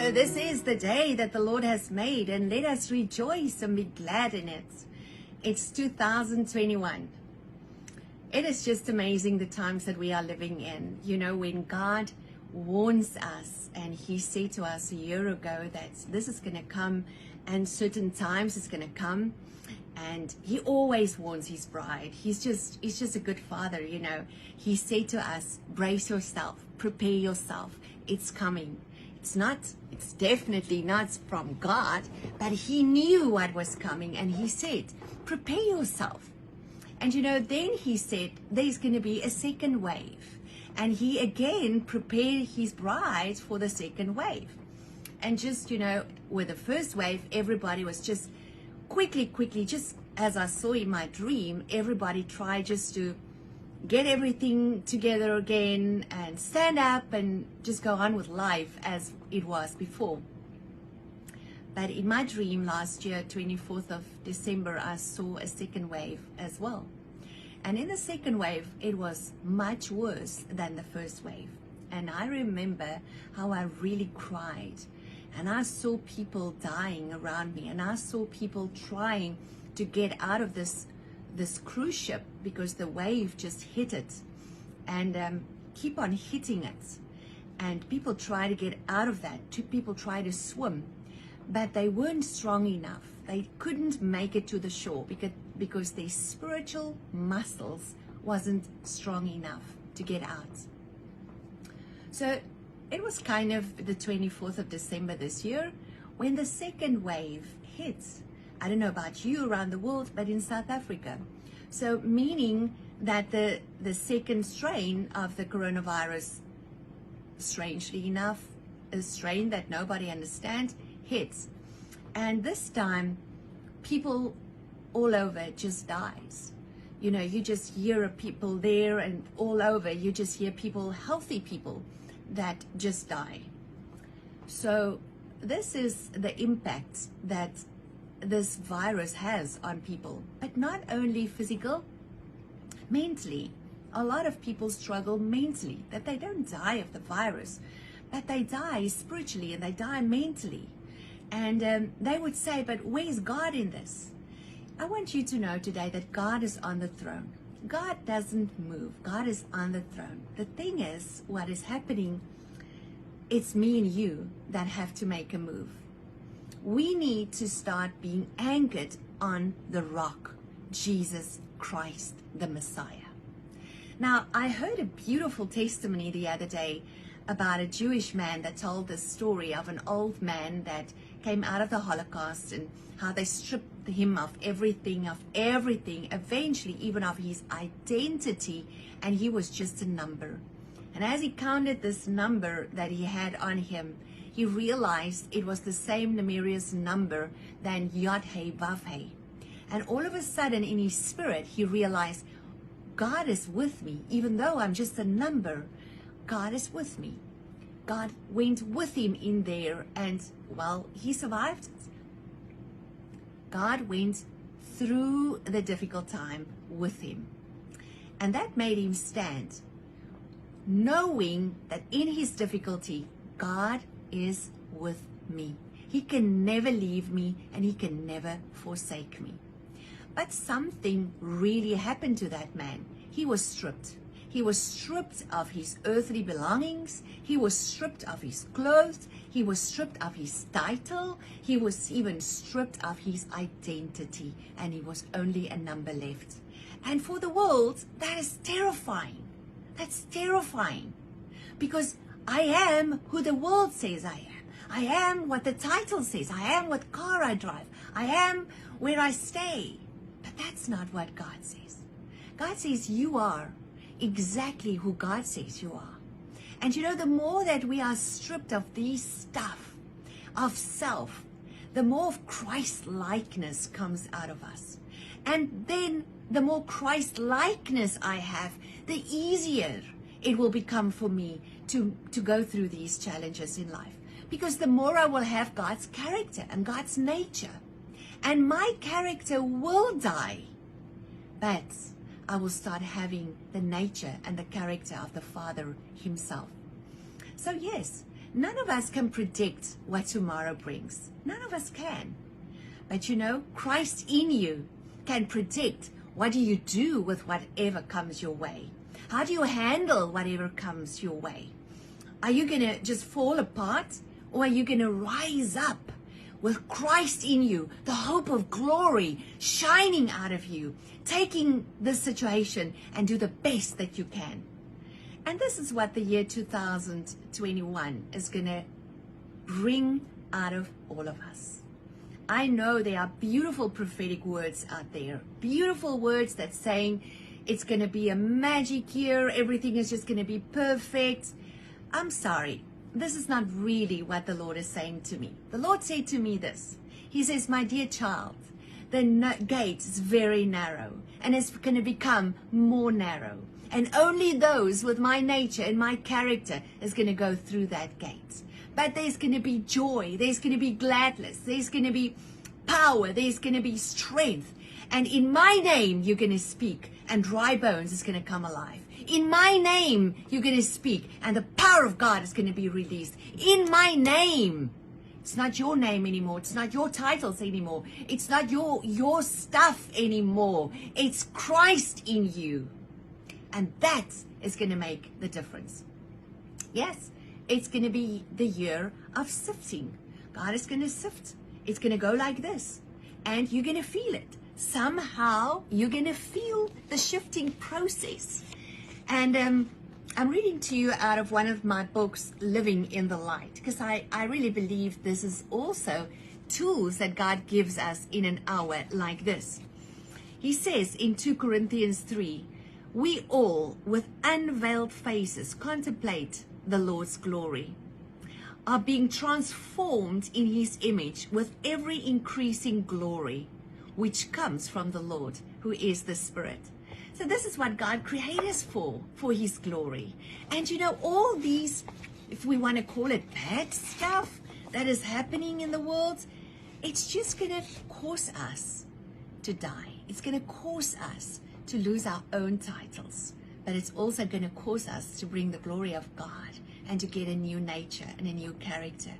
So this is the day that the Lord has made, and let us rejoice and be glad in it. It's 2021. It is just amazing the times that we are living in. You know, when God warns us, and He said to us a year ago that this is going to come, and certain times it's going to come, and He always warns His bride. He's just a good Father, you know. He said to us, brace yourself, prepare yourself, it's coming. It's definitely not from God, but He knew what was coming, and He said, prepare yourself. And you know, then He said there's going to be a second wave, and He again prepared His bride for the second wave. And just, you know, with the first wave, everybody was just quickly, just as I saw in my dream, everybody tried just to get everything together again and stand up and just go on with life as it was before. But in my dream last year, 24th of December, I saw a second wave as well. And in the second wave, it was much worse than the first wave. And I remember how I really cried. And I saw people dying around me. And I saw people trying to get out of this cruise ship because the wave just hit it and keep on hitting it. And people try to get out of that. Two people try to swim, but they weren't strong enough. They couldn't make it to the shore because their spiritual muscles wasn't strong enough to get out. So it was kind of the 24th of December this year when the second wave hits. I don't know about you around the world, but in South Africa. So meaning that the second strain of the coronavirus, strangely enough, a strain that nobody understands, hits. And this time, people all over just dies. You know, you just hear of people there, and all over, you just hear people, healthy people, that just die. So this is the impact that this virus has on people, but not only physical, mentally. A lot of people struggle mentally, that they don't die of the virus, but they die spiritually and they die mentally. And they would say, but where's God in this? I want you to know today that God is on the throne. God doesn't move. God is on the throne. The thing is, what is happening, it's me and you that have to make a move. We need to start being anchored on the rock, Jesus Christ, the Messiah. Now, I heard a beautiful testimony the other day about a Jewish man that told the story of an old man that came out of the Holocaust and how they stripped him of everything, eventually even of his identity, and he was just a number. And as he counted this number that he had on him, he realized it was the same numerious number than Yod-Heh, Vav-Heh. And all of a sudden in his spirit, he realized, God is with me. Even though I'm just a number, God is with me. God went with him in there, and, well, he survived it. God went through the difficult time with him. And that made him stand, knowing that in his difficulty, God is with me. He can never leave me, and He can never forsake me. But something really happened to that man. He was stripped. He was stripped of his earthly belongings. He was stripped of his clothes. He was stripped of his title. He was even stripped of his identity, and he was only a number left. And for the world, that is terrifying. That's terrifying, because I am who the world says I am. I am what the title says. I am what car I drive. I am where I stay. But that's not what God says. God says you are exactly who God says you are. And you know, the more that we are stripped of these stuff, of self, the more of Christ-likeness comes out of us. And then the more Christ-likeness I have, the easier it will become for me to go through these challenges in life. Because the more I will have God's character and God's nature, and my character will die, but I will start having the nature and the character of the Father Himself. So yes, None of us can predict what tomorrow brings. None of us can. But you know, Christ in you can predict what do you do with whatever comes your way. How do you handle whatever comes your way? Are you going to just fall apart, or are you going to rise up with Christ in you, the hope of glory shining out of you, taking this situation and do the best that you can? And this is what the year 2021 is going to bring out of all of us. I know there are beautiful prophetic words out there, beautiful words that's saying it's going to be a magic year, everything is just going to be perfect. I'm sorry, this is not really what the Lord is saying to me. The Lord said to me this. He says, my dear child, the gate is very narrow and it's going to become more narrow. And only those with my nature and my character is going to go through that gate. But there's going to be joy, there's going to be gladness, there's going to be power, there's going to be strength. And in my name, you're going to speak, and dry bones is going to come alive. In my name, you're going to speak, and the power of God is going to be released. In my name. It's not your name anymore. It's not your titles anymore. It's not your stuff anymore. It's Christ in you. And that is going to make the difference. Yes, it's going to be the year of sifting. God is going to sift. It's going to go like this. And you're going to feel it. Somehow, you're going to feel the shifting process. And I'm reading to you out of one of my books, Living in the Light, because I really believe this is also tools that God gives us in an hour like this. He says in 2 Corinthians 3, we all, with unveiled faces, contemplate the Lord's glory, are being transformed in his image with every increasing glory, which comes from the Lord, who is the Spirit. So this is what God created us for his glory. And you know, all these, if we want to call it bad stuff that is happening in the world, it's just going to cause us to die. It's going to cause us to lose our own titles. But it's also going to cause us to bring the glory of God and to get a new nature and a new character.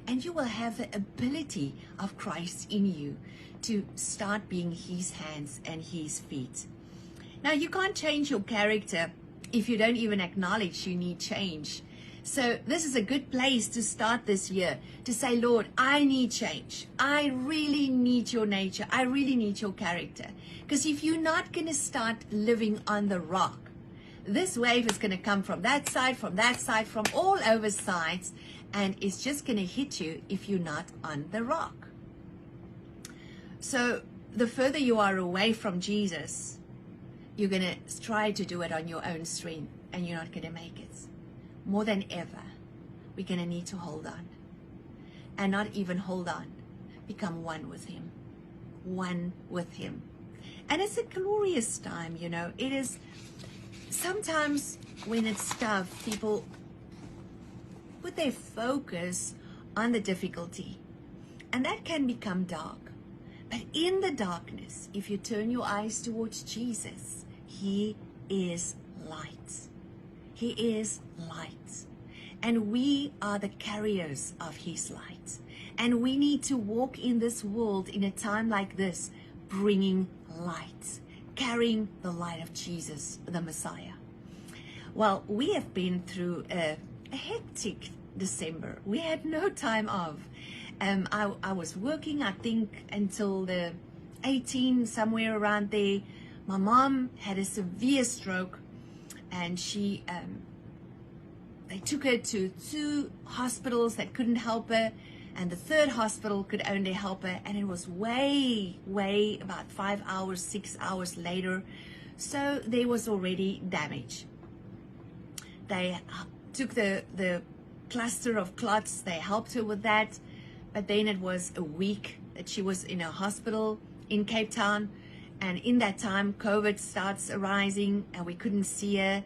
And you will have the ability of Christ in you to start being his hands and his feet. Now, you can't change your character if you don't even acknowledge you need change. So this is a good place to start this year, to say, Lord, I need change. I really need your nature. I really need your character. Because if you're not going to start living on the rock, this wave is going to come from that side, from all over sides, and it's just going to hit you if you're not on the rock. So the further you are away from Jesus, you're going to try to do it on your own strength, and you're not going to make it. More than ever, we're going to need to hold on. And not even hold on. Become one with him. One with him. And it's a glorious time, you know. It is. Sometimes when it's tough, people put their focus on the difficulty. And that can become dark. But in the darkness, if you turn your eyes towards Jesus, he is light. He is light. And we are the carriers of his light. And we need to walk in this world in a time like this, bringing light, carrying the light of Jesus, the Messiah. Well, we have been through a hectic December. We had no time off. I was working, I think, until the 18th, somewhere around there. My mom had a severe stroke, and they took her to 2 hospitals that couldn't help her, and the 3rd hospital could only help her, and it was way about 5 hours, 6 hours later. So there was already damage. They took the cluster of clots, they helped her with that, but then it was a week that she was in a hospital in Cape Town, and in that time COVID starts arising and we couldn't see her.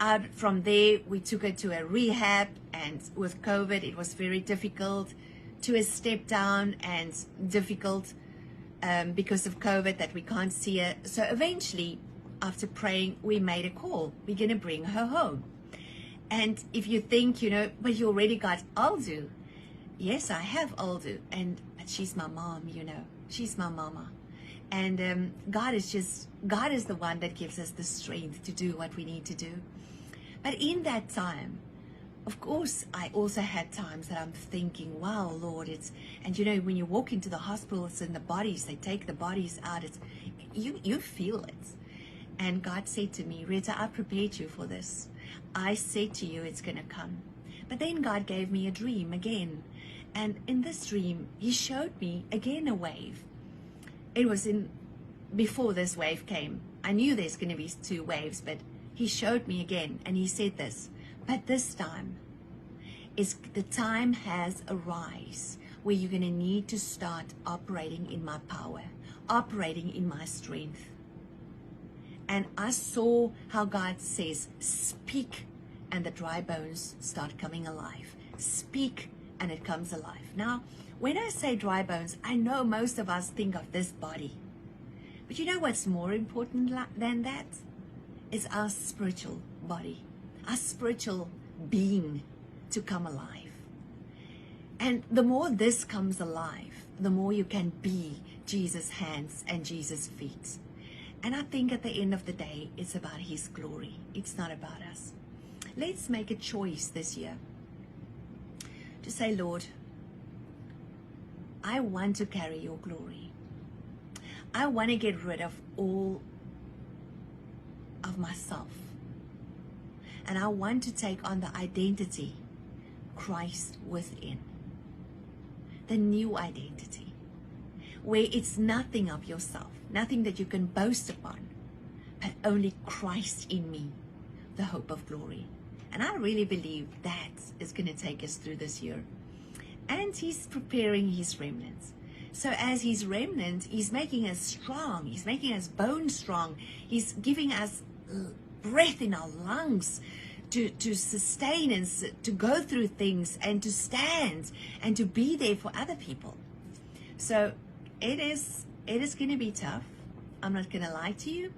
Out from there, we took her to a rehab, and with COVID, it was very difficult to a step down and difficult because of COVID that we can't see her. So eventually, after praying, we made a call. We're going to bring her home. And if you think, but you already got Aldu. Yes, I have Aldu, but she's my mom, she's my mama. And God is the one that gives us the strength to do what we need to do. But in that time, of course, I also had times that I'm thinking, wow, Lord, and when you walk into the hospitals and the bodies, they take the bodies out, you feel it. And God said to me, Retah, I prepared you for this. I said to you, it's going to come. But then God gave me a dream again. And in this dream, he showed me again a wave. It was before this wave came. I knew there's going to be 2 waves, but he showed me again. And he said this, but this time, the time has arisen where you're going to need to start operating in my power, operating in my strength. And I saw how God says, speak, and the dry bones start coming alive. Speak, and it comes alive. Now, when I say dry bones, I know most of us think of this body. But you know what's more important than that? Is our spiritual body, our spiritual being to come alive. And the more this comes alive, the more you can be Jesus' hands and Jesus' feet. And I think at the end of the day, it's about his glory. It's not about us. Let's make a choice this year to say, Lord, I want to carry your glory. I want to get rid of all of myself. And I want to take on the identity, Christ within. The new identity, where it's nothing of yourself, nothing that you can boast upon, but only Christ in me, the hope of glory. And I really believe that is going to take us through this year. And he's preparing his remnants. So as his remnant, he's making us strong. He's making us bone strong. He's giving us breath in our lungs to sustain and to go through things and to stand and to be there for other people. So it is going to be tough. I'm not going to lie to you.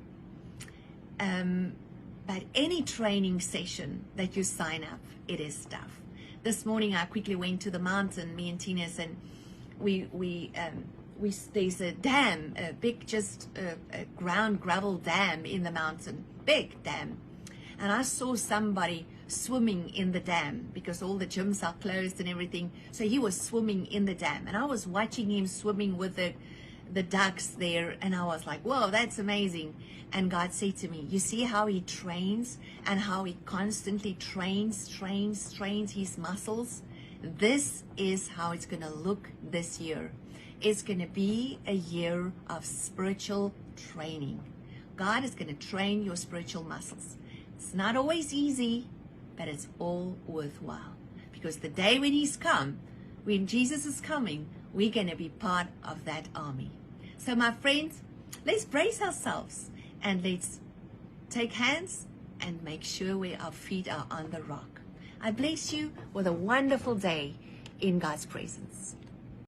But any training session that you sign up, it is tough. This morning I quickly went to the mountain, me and Tina's, and there's a dam, a big, a ground gravel dam in the mountain, big dam. And I saw somebody swimming in the dam because all the gyms are closed and everything. So he was swimming in the dam, and I was watching him swimming with the ducks there, and I was like, whoa, that's amazing. And God said to me, you see how he trains and how he constantly trains his muscles? This is how it's going to look this year. It's going to be a year of spiritual training. God is going to train your spiritual muscles. It's not always easy, but it's all worthwhile. Because the day when he's come, when Jesus is coming, we're going to be part of that army. So my friends, let's brace ourselves and let's take hands and make sure our feet are on the rock. I bless you with a wonderful day in God's presence.